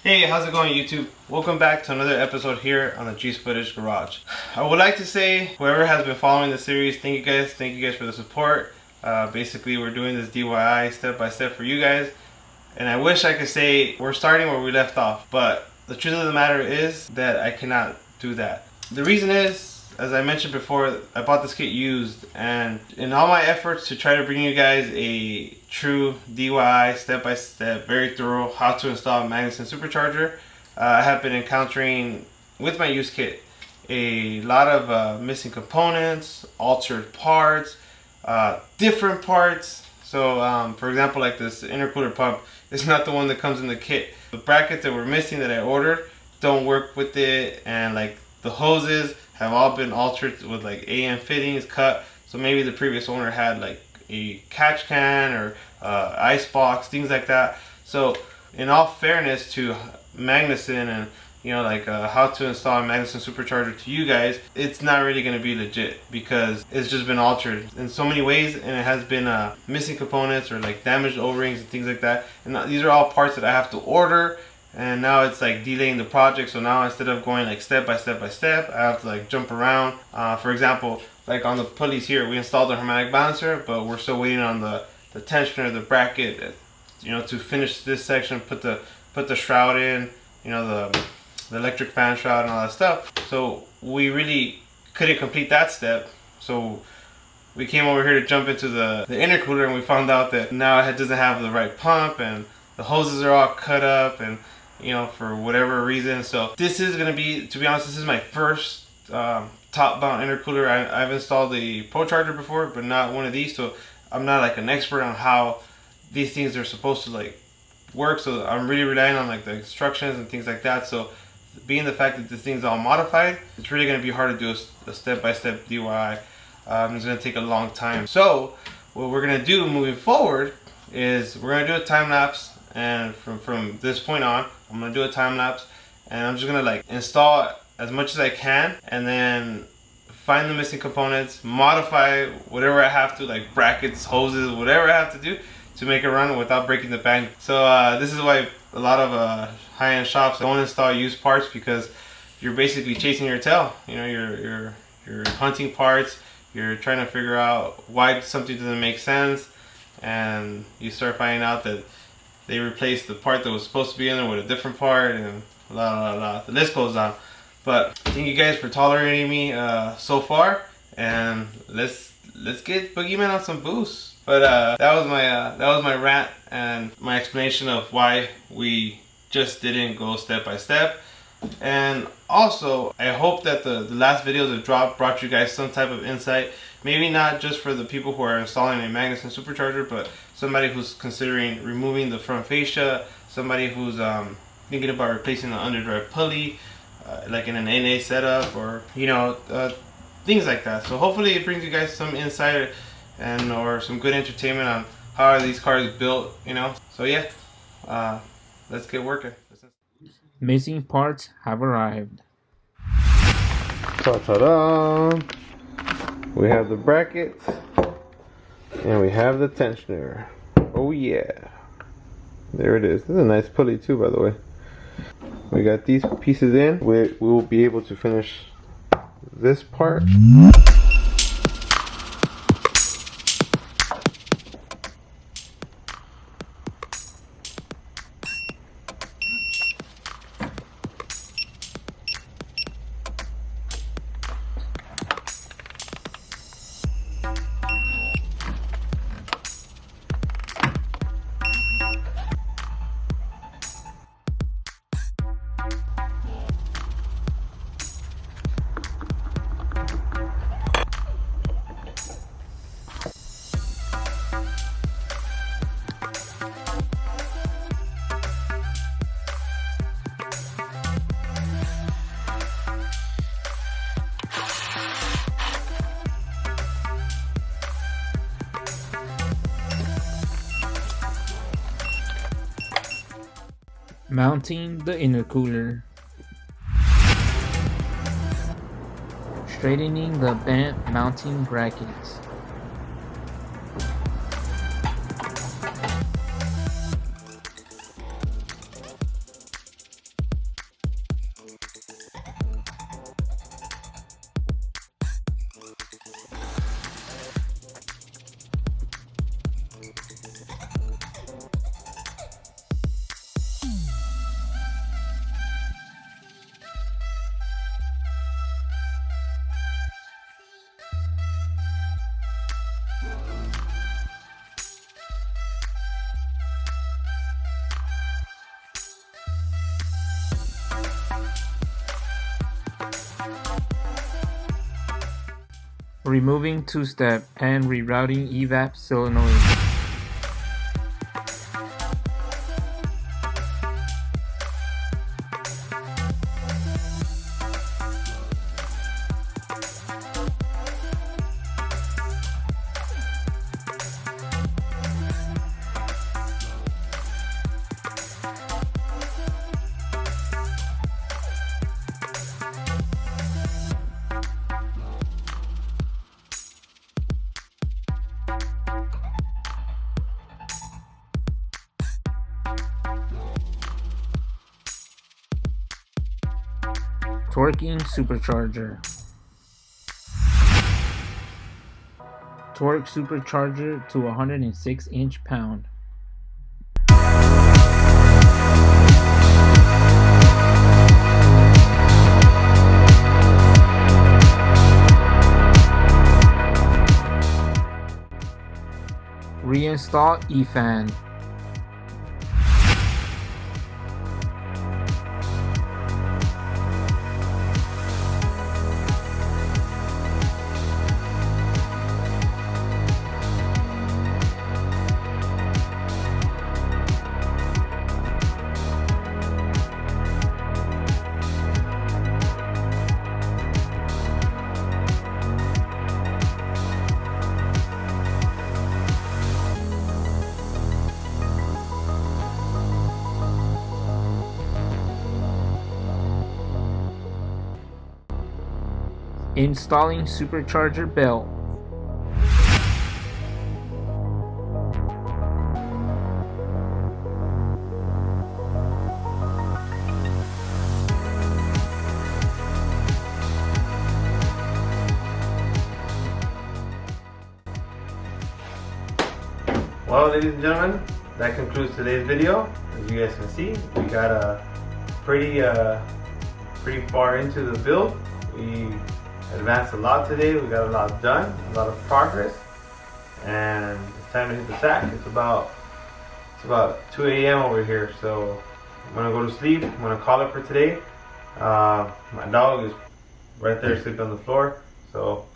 Hey, how's it going, YouTube? Welcome back to another episode here on the G's Footage Garage. I would like to say, whoever has been following the series, thank you guys for the support. Basically, we're doing this DIY step by step for you guys, and I wish I could say we're starting where we left off, but the truth of the matter is that I cannot do that. The reason is, as I mentioned before, I bought this kit used, and in all my efforts to try to bring you guys a true DIY step-by-step, very thorough how to install a Magnuson Supercharger, I have been encountering with my used kit a lot of missing components, altered parts, different parts. So for example, like this intercooler pump, it's not the one that comes in the kit. The brackets that were missing that I ordered don't work with it, and like the hoses have all been altered with like AM fittings cut. So maybe the previous owner had like a catch can or ice box, things like that. So in all fairness to Magnuson and how to install a Magnuson Supercharger to you guys, it's not really going to be legit because it's just been altered in so many ways, and it has been missing components or like damaged O-rings and things like that. And these are all parts that I have to order, and now it's like delaying the project. So now instead of going like step by step, I have to like jump around. For example, like on the pulleys here, we installed the harmonic balancer, but we're still waiting on the tensioner, the bracket, to finish this section, put the shroud in, the electric fan shroud and all that stuff. So we really couldn't complete that step. So we came over here to jump into the intercooler, and we found out that now it doesn't have the right pump, and the hoses are all cut up, and for whatever reason. So this is gonna be, to be honest, this is my first top-mount intercooler. I've installed the Pro Charger before, but not one of these, so I'm not like an expert on how these things are supposed to like work. So I'm really relying on like the instructions and things like that. So being the fact that this thing's all modified, it's really going to be hard to do a step-by-step DIY. It's going to take a long time. So what we're going to do moving forward is we're going to do a time lapse, and from this point on, I'm going to do a time lapse, and I'm just going to like install as much as I can, and then find the missing components, modify whatever I have to, like brackets, hoses, whatever I have to do to make it run without breaking the bank. So this is why a lot of high-end shops don't install used parts, because you're basically chasing your tail. You're hunting parts, you're trying to figure out why something doesn't make sense, and you start finding out that they replaced the part that was supposed to be in there with a different part, and the list goes on. But thank you guys for tolerating me so far, and let's get Boogeyman on some boost. But that was my rant and my explanation of why we just didn't go step by step. And also, I hope that the last video that dropped brought you guys some type of insight. Maybe not just for the people who are installing a Magnuson Supercharger, but somebody who's considering removing the front fascia, somebody who's thinking about replacing the underdrive pulley, like in an NA setup, or things like that. So hopefully it brings you guys some insight and or some good entertainment on how are these cars built, So yeah, let's get working. Missing parts have arrived. Ta-da! We have the brackets and we have the tensioner. Oh yeah, there it is. This is a nice pulley too, by the way. We got these pieces in. We will be able to finish this part. Mounting the intercooler. Straightening the bent mounting brackets. Removing two-step and rerouting Evap solenoid. Torquing Supercharger. Torque Supercharger to 106 inch-pound. Reinstall E-fan. Installing supercharger belt. Well, ladies and gentlemen, that concludes today's video. As you guys can see, we got a pretty far into the build. We advanced a lot today. We got a lot done, a lot of progress, and it's time to hit the sack. It's about 2 a.m. over here, so I'm gonna go to sleep. I'm gonna call it for today. My dog is right there sleeping on the floor, so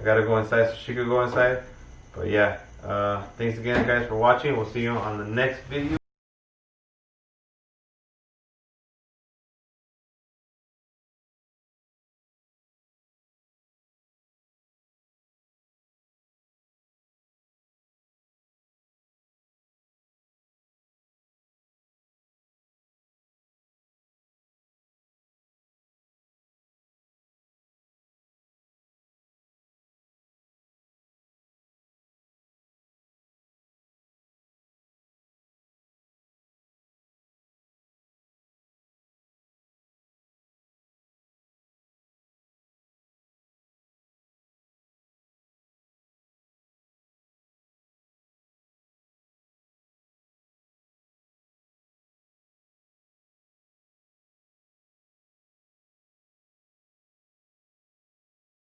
I gotta go inside so she could go inside. But yeah, thanks again guys for watching. We'll see you on the next video.